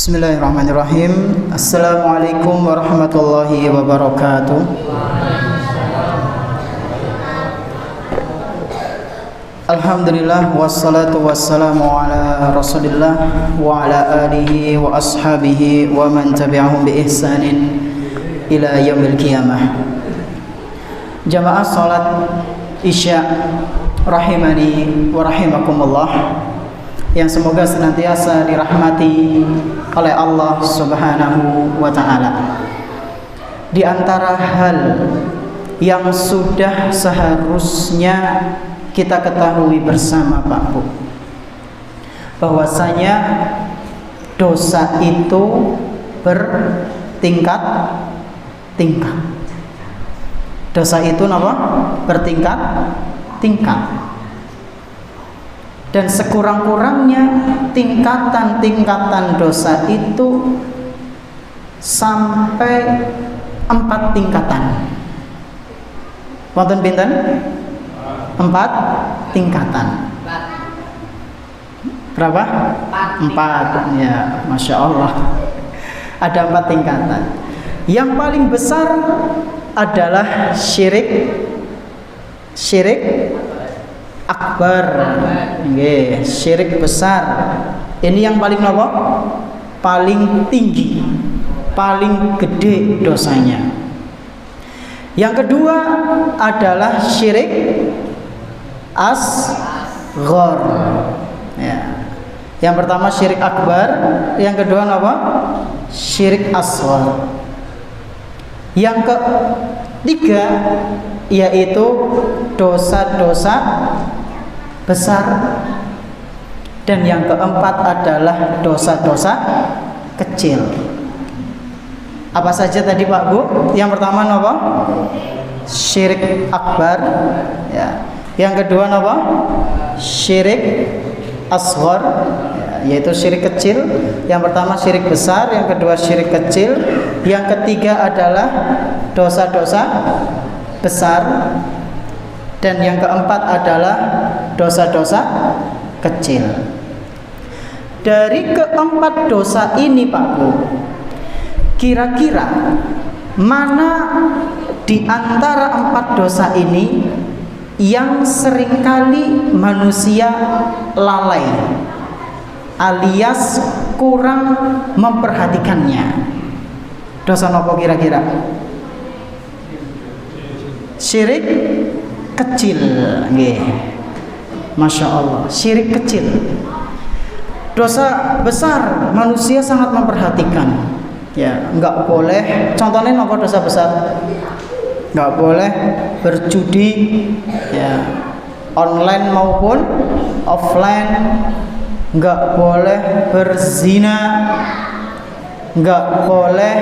Bismillahirrahmanirrahim. Assalamualaikum warahmatullahi wabarakatuh. Alhamdulillah wassalatu wassalamu ala Rasulillah wa ala alihi wa ashabihi wa man tabi'ahum bi ihsanin ila yaumil qiyamah. Jamaah salat Isya rahimani wa rahimakumullah, yang semoga senantiasa dirahmati oleh Allah Subhanahu wa ta'ala. Di antara hal yang sudah seharusnya kita ketahui bersama Pak Bu, bahwasanya dosa itu bertingkat-tingkat. Dosa itu apa? Bertingkat-tingkat. Dan sekurang-kurangnya tingkatan-tingkatan dosa itu sampai 4 tingkatan. Wonten pinten? 4 tingkatan. Berapa? 4. Ya, Masya Allah. Ada 4 tingkatan. Yang paling besar adalah syirik akbar. Nggih, syirik besar. Ini yang paling apa? Paling tinggi, paling gede dosanya. Yang kedua adalah syirik asghar. Ya. Yang pertama syirik akbar, yang kedua apa? Syirik asghar. Yang ketiga yaitu dosa-dosa besar, dan yang keempat adalah dosa-dosa kecil. Apa saja tadi Pak Bu? Yang pertama apa? Syirik akbar, ya. Yang kedua apa? Syirik asghar, ya, yaitu syirik kecil. Yang pertama syirik besar, yang kedua syirik kecil, yang ketiga adalah dosa-dosa besar, dan yang keempat adalah dosa-dosa kecil. Dari keempat dosa ini Pak Bu, kira-kira mana di antara 4 dosa ini yang seringkali manusia lalai alias kurang memperhatikannya? Dosa apa kira-kira? Syirik kecil. Nggih. Masya Allah, syirik kecil. Dosa besar manusia sangat memperhatikan. Ya, enggak boleh. Contohnya apa dosa besar? Enggak boleh berjudi, ya, online maupun offline. Enggak boleh berzina. Enggak boleh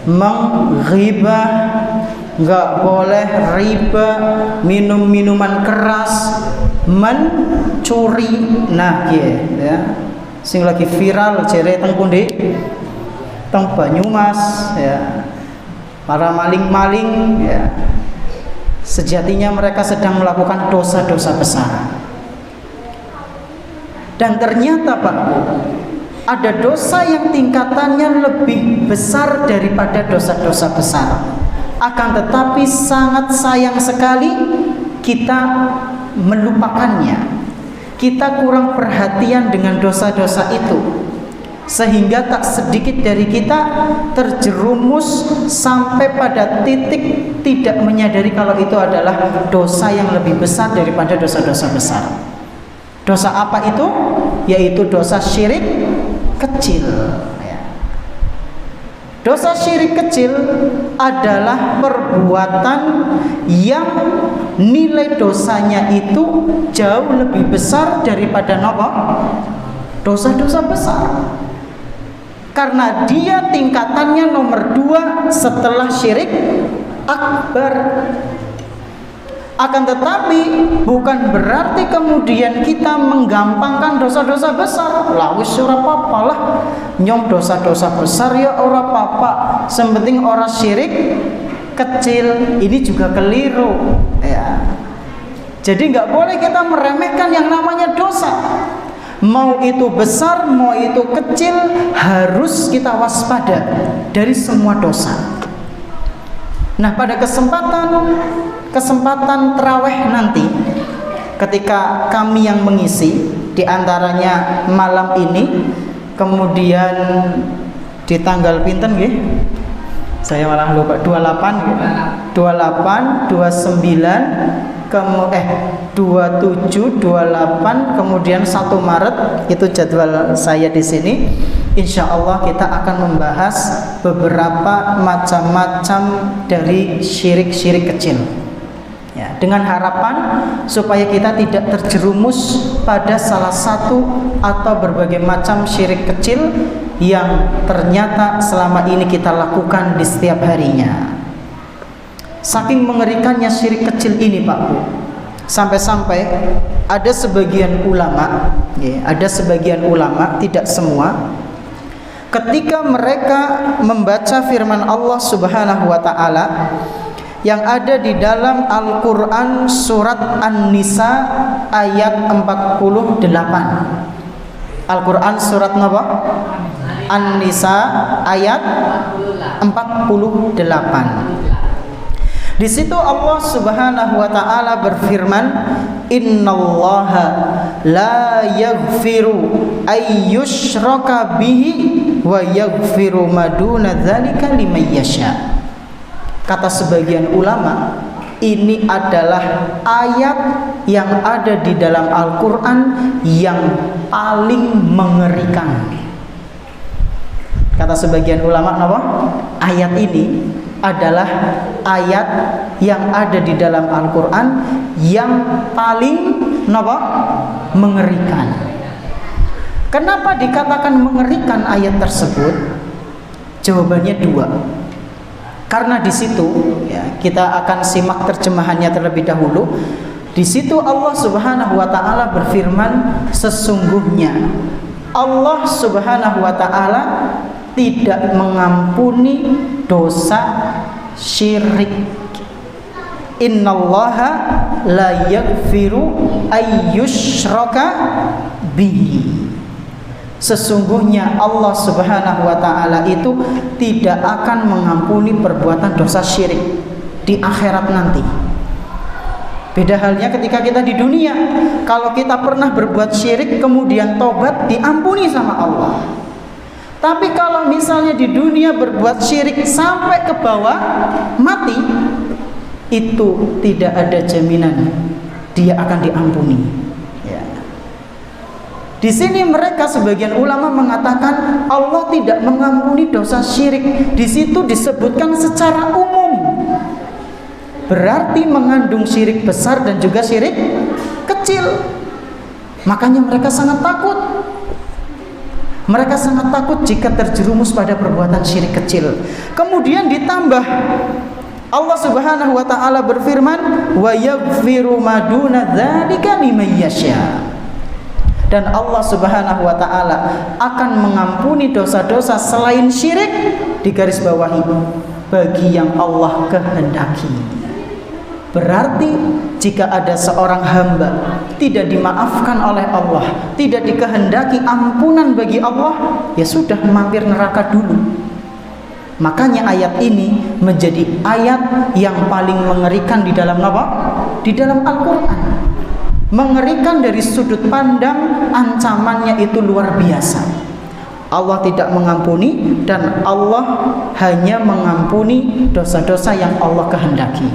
menghibah, enggak boleh riba, minum minuman keras, mencuri. Nah, ya, sing lagi viral jere teng pundi? Teng Banyumas, ya. Para maling-maling, ya. Sejatinya mereka sedang melakukan dosa-dosa besar. Dan ternyata Pak Bu, ada dosa yang tingkatannya lebih besar daripada dosa-dosa besar. Akan tetapi sangat sayang sekali kita melupakannya. Kita kurang perhatian dengan dosa-dosa itu, sehingga tak sedikit dari kita terjerumus sampai pada titik tidak menyadari kalau itu adalah dosa yang lebih besar daripada dosa-dosa besar. Dosa apa itu? Yaitu dosa syirik kecil. Dosa syirik kecil adalah perbuatan yang nilai dosanya itu jauh lebih besar daripada dosa-dosa besar, karena dia tingkatannya nomor 2 setelah syirik akbar. Akan tetapi bukan berarti kemudian kita menggampangkan dosa-dosa besar. Lah wis ora apa-apa lah, nyong dosa-dosa besar ya ora apa-apa, sementing ora syirik kecil. Ini juga keliru, ya. Jadi nggak boleh kita meremehkan yang namanya dosa. Mau itu besar, mau itu kecil, harus kita waspada dari semua dosa. Nah, pada kesempatan tarawih nanti, ketika kami yang mengisi, di antaranya malam ini, kemudian di tanggal pinten nggih? Saya malah lupa, 28 gitu. 28, 29, 27, 28, kemudian 1 Maret itu jadwal saya di sini. Insya Allah kita akan membahas beberapa macam-macam dari syirik-syirik kecil. Ya, dengan harapan supaya kita tidak terjerumus pada salah satu atau berbagai macam syirik kecil yang ternyata selama ini kita lakukan di setiap harinya. Saking mengerikannya syirik kecil ini, Pak Bu, sampai-sampai ada sebagian ulama, tidak semua, ketika mereka membaca firman Allah Subhanahu wa taala yang ada di dalam Al-Qur'an surat An-Nisa ayat 48. Al-Qur'an surat napa? An-Nisa ayat 48. Di situ Allah Subhanahu wa taala berfirman, "Innallaha la yaghfiru ay yushraka bihi wa yaghfiru ma duna dzalika liman yasha." Kata sebagian ulama, ini adalah ayat yang ada di dalam Al-Qur'an yang paling mengerikan. Kata sebagian ulama apa? Ayat ini adalah ayat yang ada di dalam Al-Quran yang paling mengerikan. Kenapa dikatakan mengerikan ayat tersebut? Jawabannya 2. Karena di situ kita akan simak terjemahannya terlebih dahulu. Di situ Allah Subhanahu wa taala berfirman, sesungguhnya Allah Subhanahu wa taala tidak mengampuni dosa syirik. Innallaha la yaghfiru ay yushraka bihi. Sesungguhnya Allah Subhanahu wa taala itu tidak akan mengampuni perbuatan dosa syirik di akhirat nanti. Beda halnya ketika kita di dunia. Kalau kita pernah berbuat syirik kemudian tobat, diampuni sama Allah. Tapi kalau misalnya di dunia berbuat syirik sampai ke bawah mati, itu tidak ada jaminan dia akan diampuni. Ya. Di sini mereka sebagian ulama mengatakan Allah tidak mengampuni dosa syirik. Di situ disebutkan secara umum. Berarti mengandung syirik besar dan juga syirik kecil. Makanya mereka sangat takut. Mereka sangat takut jika terjerumus pada perbuatan syirik kecil. Kemudian ditambah Allah Subhanahu wa taala berfirman, "Wa yaghfiru ma duna dzalika liman yasha." Dan Allah Subhanahu wa taala akan mengampuni dosa-dosa selain syirik, digarisbawahi, bagi yang Allah kehendaki. Berarti jika ada seorang hamba tidak dimaafkan oleh Allah, tidak dikehendaki ampunan bagi Allah, ya sudah mampir neraka dulu. Makanya ayat ini menjadi ayat yang paling mengerikan di dalam apa? Di dalam Al-Quran. Mengerikan dari sudut pandang ancamannya itu luar biasa. Allah tidak mengampuni dan Allah hanya mengampuni dosa-dosa yang Allah kehendaki.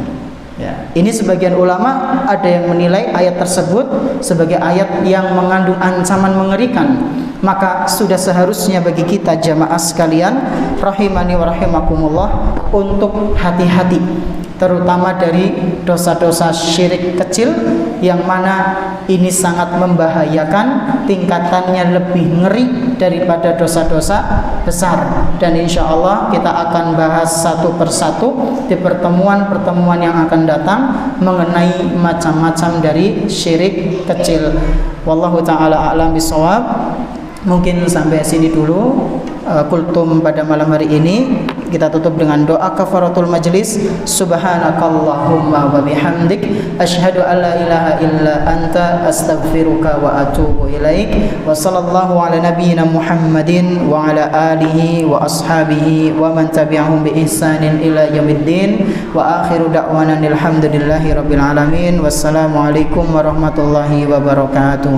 Ya, ini sebagian ulama ada yang menilai ayat tersebut sebagai ayat yang mengandung ancaman mengerikan. Maka sudah seharusnya bagi kita jamaah sekalian rahimani wa rahimakumullah untuk hati-hati, terutama dari dosa-dosa syirik kecil yang mana ini sangat membahayakan, tingkatannya lebih ngeri daripada dosa-dosa besar. Dan insya Allah kita akan bahas satu persatu di pertemuan-pertemuan yang akan datang mengenai macam-macam dari syirik kecil. Wallahu ta'ala a'lam bishawab. Mungkin sampai sini dulu. kultum pada malam hari ini. Kita tutup dengan doa kafaratul majlis. Subhanakallahumma wa bihamdik asyhadu an la ilaha illa anta astaghfiruka wa atubu ilaik. Wa sallallahu ala nabiyyina Muhammadin wa ala alihi wa ashabihi wa man tabi'ahum bi ihsanin ila yaumiddin. Wa akhiru da'wana alhamdulillahi rabbil alamin. Wassalamu alaikum warahmatullahi wabarakatuh.